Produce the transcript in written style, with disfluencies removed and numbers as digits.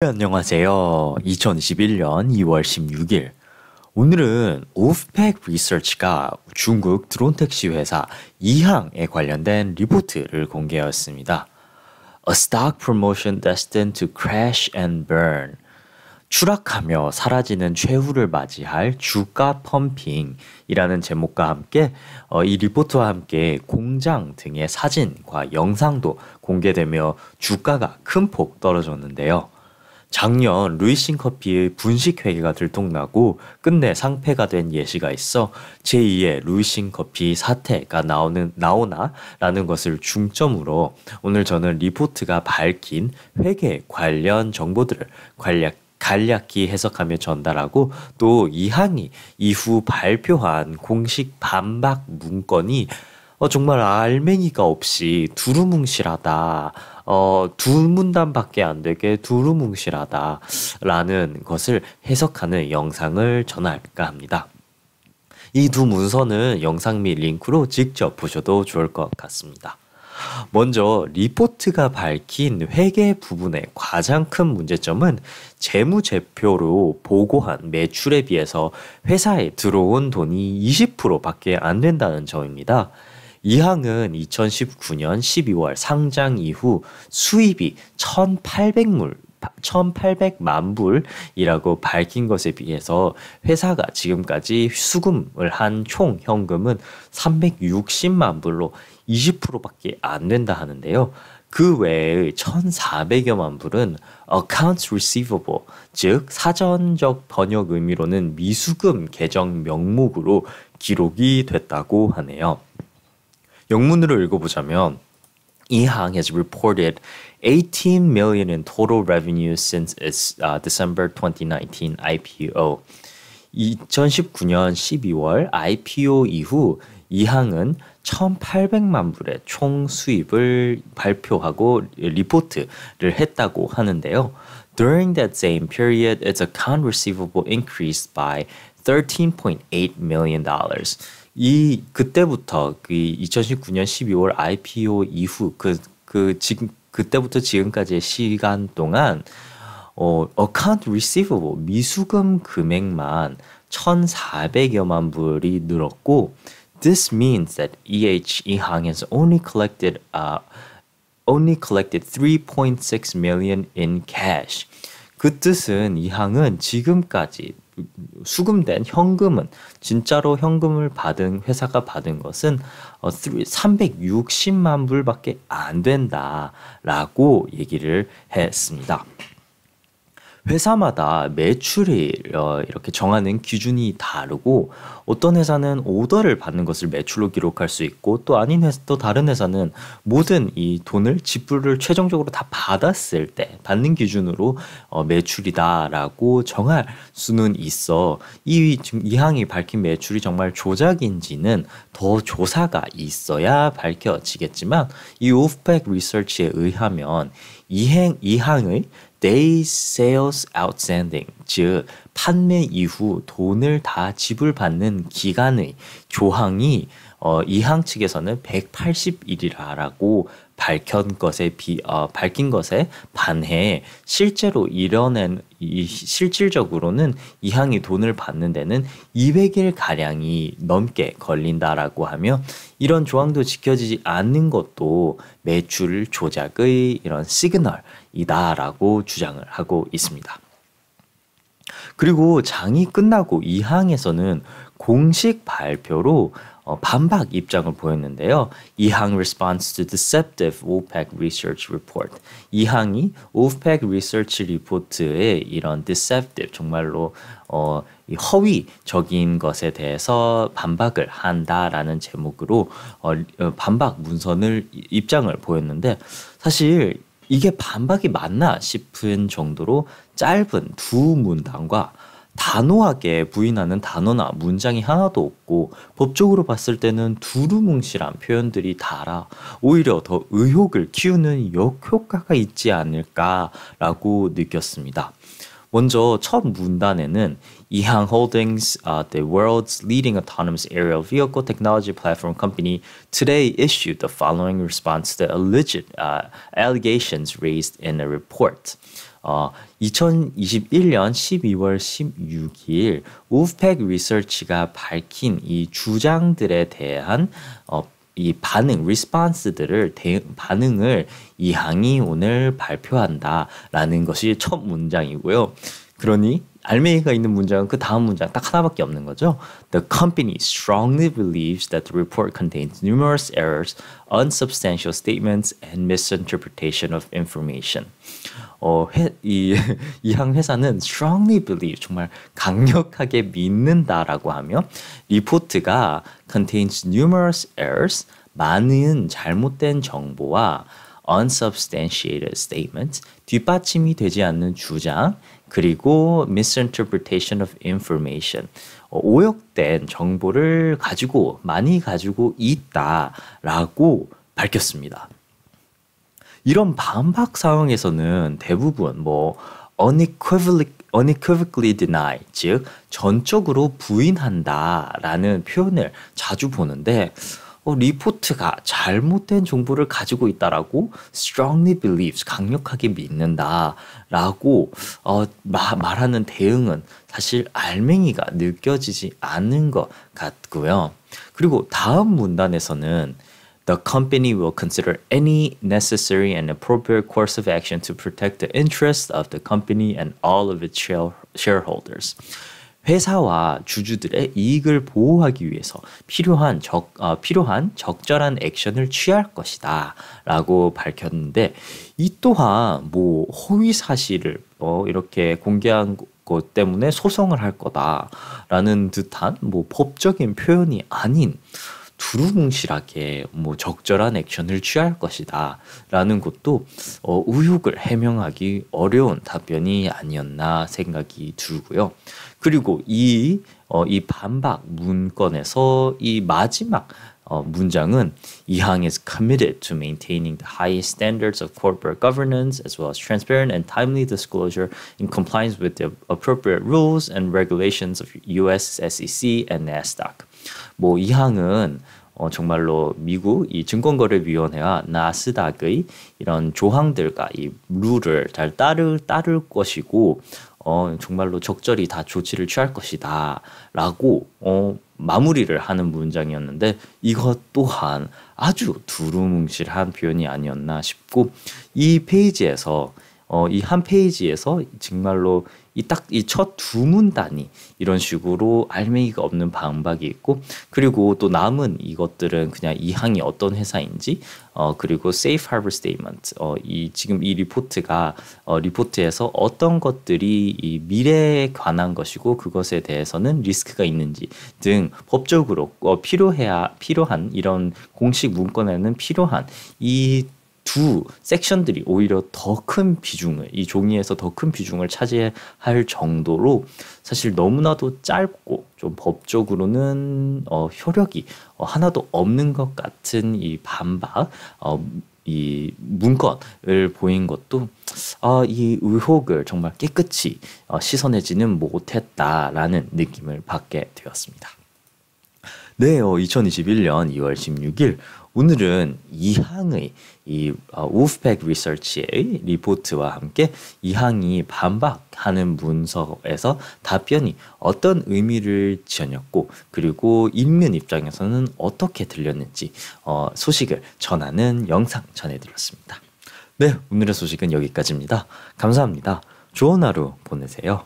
네, 안녕하세요. 2021년 2월 16일. 오늘은 오프팩 리서치가 중국 드론 택시 회사 이항에 관련된 리포트를 공개하였습니다. A stock promotion destined to crash and burn. 추락하며 사라지는 최후를 맞이할 주가 펌핑이라는 제목과 함께 이 리포트와 함께 공장 등의 사진과 영상도 공개되며 주가가 큰 폭 떨어졌는데요. 작년 루이싱 커피의 분식 회계가 들통나고 끝내 상폐가 된 예시가 있어 제2의 루이싱 커피 사태가 나오나라는 것을 중점으로 오늘 저는 리포트가 밝힌 회계 관련 정보들을 간략히 해석하며 전달하고 또 이항이 이후 발표한 공식 반박 문건이 정말 알맹이가 없이 두루뭉실하다. 두 문단밖에 안 되게 두루뭉실하다라는 것을 해석하는 영상을 전할까 합니다. 이 두 문서는 영상 및 링크로 직접 보셔도 좋을 것 같습니다. 먼저 리포트가 밝힌 회계 부분의 가장 큰 문제점은 재무제표로 보고한 매출에 비해서 회사에 들어온 돈이 20%밖에 안 된다는 점입니다. 이항은 2019년 12월 상장 이후 수입이 1,800만 불이라고 밝힌 것에 비해서 회사가 지금까지 수금을 한 총 현금은 360만 불로 20%밖에 안 된다 하는데요. 그 외의 1,400여만 불은 accounts receivable, 즉 사전적 번역 의미로는 미수금 계정 명목으로 기록이 됐다고 하네요. 영문으로 읽어보자면 이항 has reported 18 million in total revenue since its December 2019 IPO. 2019년 12월 IPO 이후 이항은 1,800만 불의 총 수입을 발표하고 리포트를 했다고 하는데요. During that same period, its account receivable increased by $13.8 million. 그때부터 그 2019년 12월 IPO 이후 그때부터 지금까지의 시간 동안 account receivable 미수금 금액만 1,400여만 불이 늘었고 this means that 이항 has only collected 3.6 million in cash. 그 뜻은 이항은 지금까지 수금된 현금은 진짜로 현금을 받은 회사가 받은 것은 360만 불밖에 안 된다라고 얘기를 했습니다. 회사마다 매출이 이렇게 정하는 기준이 다르고 어떤 회사는 오더를 받는 것을 매출로 기록할 수 있고 또 다른 회사는 모든 이 돈을 지불을 최종적으로 다 받았을 때 받는 기준으로 매출이다라고 정할 수는 있어 지금 이항이 밝힌 매출이 정말 조작인지는 더 조사가 있어야 밝혀지겠지만 이 오프팩 리서치에 의하면 이항의 Days Sales Outstanding, 즉 판매 이후 돈을 다 지불받는 기간의 조항이 이항 측에서는 180일이라고 밝힌 것에 반해 실질적으로는 이항이 돈을 받는 데는 200일 가량이 넘게 걸린다라고 하며 이런 조항도 지켜지지 않는 것도 매출 조작의 이런 시그널이다라고 주장을 하고 있습니다. 그리고 장이 끝나고 이항에서는 공식 발표로 반박 입장을 보였는데요. 이항 response to deceptive OPEC research report. 이항이 OPEC research 리포트의 이런 deceptive 정말로 허위적인 것에 대해서 반박을 한다라는 제목으로 반박 입장을 보였는데 사실 이게 반박이 맞나 싶은 정도로 짧은 두 문단과 단호하게 부인하는 단어나 문장이 하나도 없고 법적으로 봤을 때는 두루뭉실한 표현들이 달아 오히려 더 의혹을 키우는 역효과가 있지 않을까라고 느꼈습니다. 먼저 첫 문단에는 이항 Holdings, the world's leading autonomous aerial vehicle technology platform company, today issued the following response to the alleged allegations raised in a report. 2021년 12월 16일 우프팩 리서치가 밝힌 이 주장들에 대한 이 반응, 리스폰스들을 반응을 이항이 오늘 발표한다라는 것이 첫 문장이고요. 그러니 알맹이가 있는 문장은 그 다음 문장 딱 하나밖에 없는 거죠. The company strongly believes that the report contains numerous errors, unsubstantial statements, and misinterpretation of information. 이항 회사는 strongly believe, 정말 강력하게 믿는다라고 하며 리포트가 contains numerous errors, 많은 잘못된 정보와 unsubstantiated statements, 뒷받침이 되지 않는 주장, 그리고 misinterpretation of information, 오역된 정보를 많이 가지고 있다라고 밝혔습니다. 이런 반박 상황에서는 대부분 unequivocally deny, 즉 전적으로 부인한다라는 표현을 자주 보는데 리포트가 잘못된 정보를 가지고 있다라고 strongly believes, 강력하게 믿는다라고 말하는 대응은 사실 알맹이가 느껴지지 않는 것 같고요. 그리고 다음 문단에서는 The company will consider any necessary and appropriate course of action to protect the interests of the company and all of its shareholders. 회사와 주주들의 이익을 보호하기 위해서 필요한 적절한 액션을 취할 것이다 라고 밝혔는데, 이 또한 허위 사실을 이렇게 공개한 것 때문에 소송을 할 거다라는 듯한 법적인 표현이 아닌 두루뭉실하게 적절한 액션을 취할 것이다 라는 것도 의혹을 해명하기 어려운 답변이 아니었나 생각이 들고요. 그리고 이 반박 문건에서 이 마지막 문장은 이항 is committed to maintaining the highest standards of corporate governance as well as transparent and timely disclosure in compliance with the appropriate rules and regulations of US SEC and NASDAQ. 이항은 정말로 미국 이 증권거래위원회와 나스닥의 이런 조항들과 이 룰을 잘 따를 것이고 정말로 적절히 다 조치를 취할 것이다 라고 마무리를 하는 문장이었는데, 이것 또한 아주 두루뭉실한 표현이 아니었나 싶고, 이 페이지에서 이 한 페이지에서 정말로 이 첫 두 문단이 이런 식으로 알맹이가 없는 반박이 있고, 그리고 또 남은 이것들은 그냥 이항이 어떤 회사인지, 그리고 safe harbor statement, 지금 이 리포트에서 어떤 것들이 이 미래에 관한 것이고 그것에 대해서는 리스크가 있는지 등 법적으로 필요한 이런 공식 문건에는 필요한 이 두 섹션들이 오히려 더 큰 비중을, 이 종이에서 더 큰 비중을 차지할 정도로 사실 너무나도 짧고 좀 법적으로는 효력이 하나도 없는 것 같은 이 반박, 이 문건을 보인 것도 이 의혹을 정말 깨끗이 씻어내지는 못했다라는 느낌을 받게 되었습니다. 네, 2021년 2월 16일 오늘은 이항의 이 우프팩 리서치의 리포트와 함께 이항이 반박하는 문서에서 답변이 어떤 의미를 지녔고, 그리고 읽는 입장에서는 어떻게 들렸는지 소식을 전하는 영상 전해드렸습니다. 네, 오늘의 소식은 여기까지입니다. 감사합니다. 좋은 하루 보내세요.